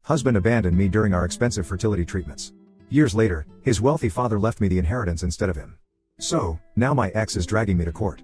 Husband abandoned me during our expensive fertility treatments. Years later, his wealthy father left me the inheritance instead of him. So, now my ex is dragging me to court.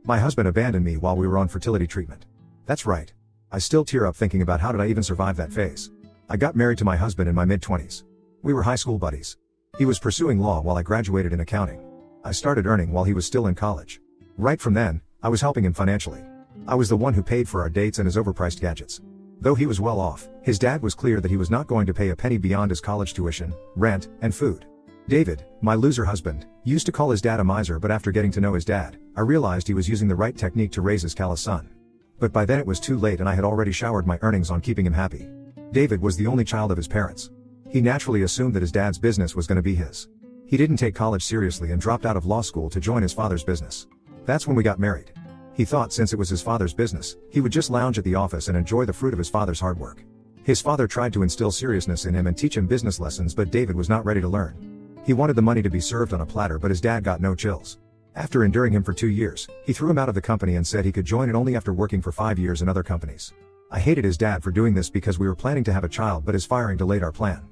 My husband abandoned me while we were on fertility treatment. That's right. I still tear up thinking about how did I even survive that phase. I got married to my husband in my mid-20s. We were high school buddies. He was pursuing law while I graduated in accounting. I started earning while he was still in college. Right from then, I was helping him financially. I was the one who paid for our dates and his overpriced gadgets. Though he was well off, his dad was clear that he was not going to pay a penny beyond his college tuition, rent, and food. David, my loser husband, used to call his dad a miser, but after getting to know his dad, I realized he was using the right technique to raise his callous son. But by then it was too late and I had already showered my earnings on keeping him happy. David was the only child of his parents. He naturally assumed that his dad's business was going to be his. He didn't take college seriously and dropped out of law school to join his father's business. That's when we got married. He thought since it was his father's business, he would just lounge at the office and enjoy the fruit of his father's hard work. His father tried to instill seriousness in him and teach him business lessons, but David was not ready to learn. He wanted the money to be served on a platter, but his dad got no chills. After enduring him for 2 years, he threw him out of the company and said he could join it only after working for 5 years in other companies. I hated his dad for doing this because we were planning to have a child, but his firing delayed our plan.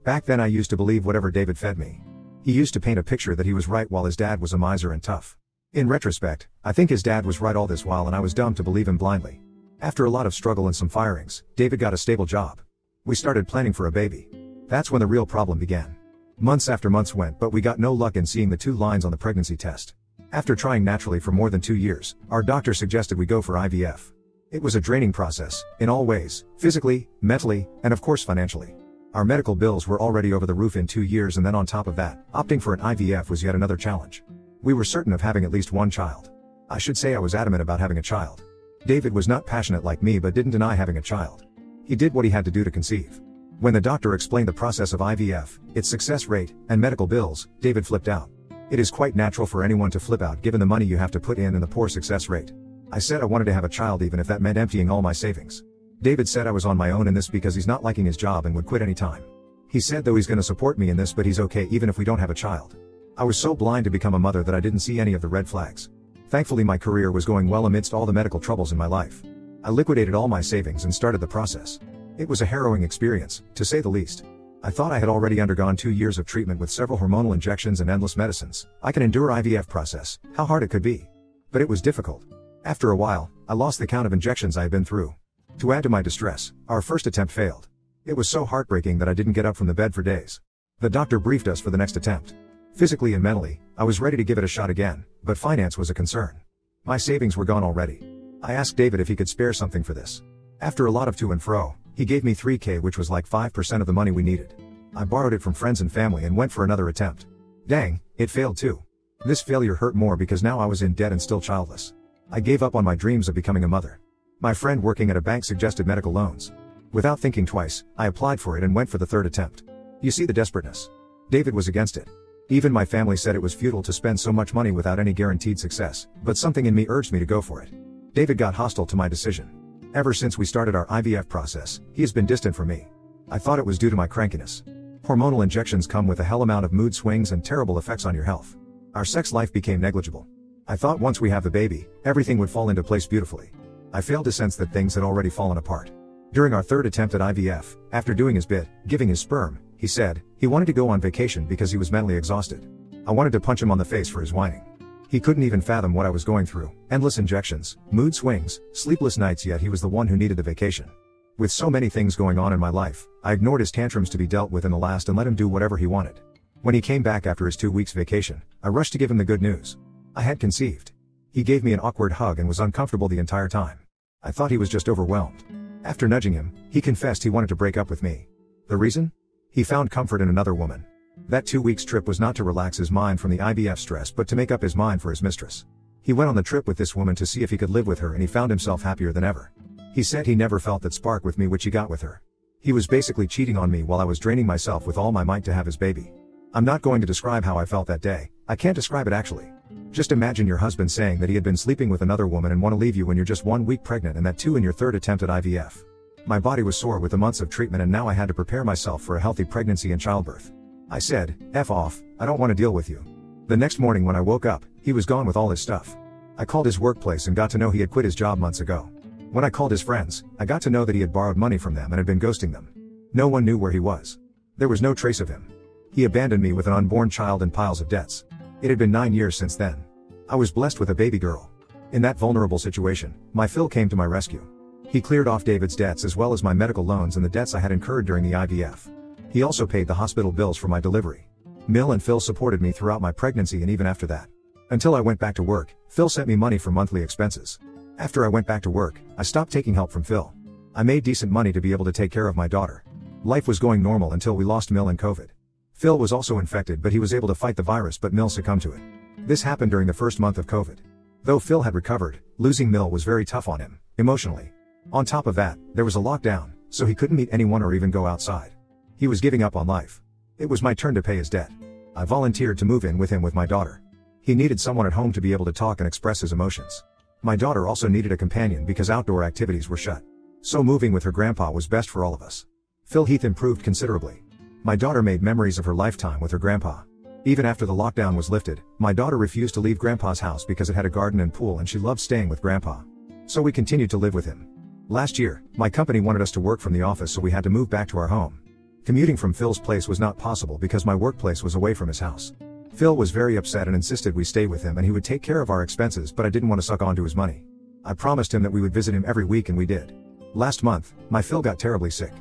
Back then I used to believe whatever David fed me. He used to paint a picture that he was right while his dad was a miser and tough. In retrospect, I think his dad was right all this while and I was dumb to believe him blindly. After a lot of struggle and some firings, David got a stable job. We started planning for a baby. That's when the real problem began. Months after months went, but we got no luck in seeing the 2 lines on the pregnancy test. After trying naturally for more than 2 years, our doctor suggested we go for IVF. It was a draining process, in all ways, physically, mentally, and of course financially. Our medical bills were already over the roof in 2 years, and then on top of that, opting for an IVF was yet another challenge. We were certain of having at least one child. I should say I was adamant about having a child. David was not passionate like me but didn't deny having a child. He did what he had to do to conceive. When the doctor explained the process of IVF, its success rate, and medical bills, David flipped out. It is quite natural for anyone to flip out given the money you have to put in and the poor success rate. I said I wanted to have a child even if that meant emptying all my savings. David said I was on my own in this because he's not liking his job and would quit any time. He said though he's going to support me in this, but he's okay even if we don't have a child. I was so blind to become a mother that I didn't see any of the red flags. Thankfully my career was going well amidst all the medical troubles in my life. I liquidated all my savings and started the process. It was a harrowing experience, to say the least. I thought I had already undergone 2 years of treatment with several hormonal injections and endless medicines. I can endure IVF process, how hard it could be. But it was difficult. After a while, I lost the count of injections I had been through. To add to my distress, our first attempt failed. It was so heartbreaking that I didn't get up from the bed for days. The doctor briefed us for the next attempt. Physically and mentally, I was ready to give it a shot again, but finance was a concern. My savings were gone already. I asked David if he could spare something for this. After a lot of to and fro, he gave me $3,000, which was like 5% of the money we needed. I borrowed it from friends and family and went for another attempt. Dang, it failed too. This failure hurt more because now I was in debt and still childless. I gave up on my dreams of becoming a mother. My friend working at a bank suggested medical loans. Without thinking twice, I applied for it and went for the 3rd attempt. You see the desperateness. David was against it. Even my family said it was futile to spend so much money without any guaranteed success, but something in me urged me to go for it. David got hostile to my decision. Ever since we started our IVF process, he has been distant from me. I thought it was due to my crankiness. Hormonal injections come with a hell amount of mood swings and terrible effects on your health. Our sex life became negligible. I thought once we have the baby, everything would fall into place beautifully. I failed to sense that things had already fallen apart. During our 3rd attempt at IVF, after doing his bit, giving his sperm, he said he wanted to go on vacation because he was mentally exhausted. I wanted to punch him on the face for his whining. He couldn't even fathom what I was going through, endless injections, mood swings, sleepless nights, yet he was the one who needed the vacation. With so many things going on in my life, I ignored his tantrums to be dealt with in the last and let him do whatever he wanted. When he came back after his 2 weeks vacation, I rushed to give him the good news. I had conceived. He gave me an awkward hug and was uncomfortable the entire time. I thought he was just overwhelmed. After nudging him, he confessed he wanted to break up with me. The reason? He found comfort in another woman. That 2 weeks trip was not to relax his mind from the IVF stress but to make up his mind for his mistress. He went on the trip with this woman to see if he could live with her and he found himself happier than ever. He said he never felt that spark with me which he got with her. He was basically cheating on me while I was draining myself with all my might to have his baby. I'm not going to describe how I felt that day. I can't describe it actually. Just imagine your husband saying that he had been sleeping with another woman and want to leave you when you're just 1 week pregnant, and that too in your 3rd attempt at IVF. My body was sore with the months of treatment and now I had to prepare myself for a healthy pregnancy and childbirth. I said, F off, I don't want to deal with you. The next morning when I woke up, he was gone with all his stuff. I called his workplace and got to know he had quit his job months ago. When I called his friends, I got to know that he had borrowed money from them and had been ghosting them. No one knew where he was. There was no trace of him. He abandoned me with an unborn child and piles of debts. It had been 9 years since then. I was blessed with a baby girl. In that vulnerable situation, my Phil came to my rescue. He cleared off David's debts as well as my medical loans and the debts I had incurred during the IVF. He also paid the hospital bills for my delivery. Mill and Phil supported me throughout my pregnancy and even after that. Until I went back to work, Phil sent me money for monthly expenses. After I went back to work, I stopped taking help from Phil. I made decent money to be able to take care of my daughter. Life was going normal until we lost Mill and COVID. Phil was also infected, but he was able to fight the virus, but Mill succumbed to it. This happened during the first month of COVID. Though Phil had recovered, losing Mill was very tough on him, emotionally. On top of that, there was a lockdown, so he couldn't meet anyone or even go outside. He was giving up on life. It was my turn to pay his debt. I volunteered to move in with him with my daughter. He needed someone at home to be able to talk and express his emotions. My daughter also needed a companion because outdoor activities were shut. So moving with her grandpa was best for all of us. Phil Heath improved considerably. My daughter made memories of her lifetime with her grandpa. Even after the lockdown was lifted, my daughter refused to leave grandpa's house because it had a garden and pool and she loved staying with grandpa. So we continued to live with him. Last year, my company wanted us to work from the office, so we had to move back to our home. Commuting from Phil's place was not possible because my workplace was away from his house. Phil was very upset and insisted we stay with him and he would take care of our expenses, but I didn't want to suck onto his money. I promised him that we would visit him every week and we did. Last month, my Phil got terribly sick.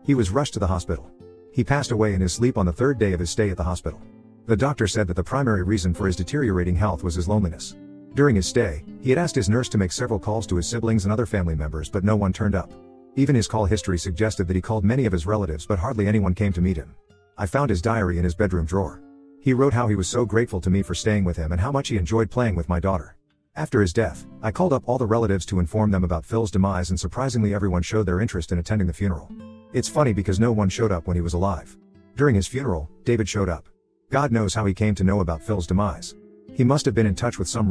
He was rushed to the hospital. He passed away in his sleep on the 3rd day of his stay at the hospital. The doctor said that the primary reason for his deteriorating health was his loneliness. During his stay, he had asked his nurse to make several calls to his siblings and other family members, but no one turned up. Even his call history suggested that he called many of his relatives, but hardly anyone came to meet him. I found his diary in his bedroom drawer. He wrote how he was so grateful to me for staying with him and how much he enjoyed playing with my daughter. After his death, I called up all the relatives to inform them about Phil's demise, and surprisingly everyone showed their interest in attending the funeral. It's funny because no one showed up when he was alive. During his funeral, David showed up. God knows how he came to know about Phil's demise. He must have been in touch with some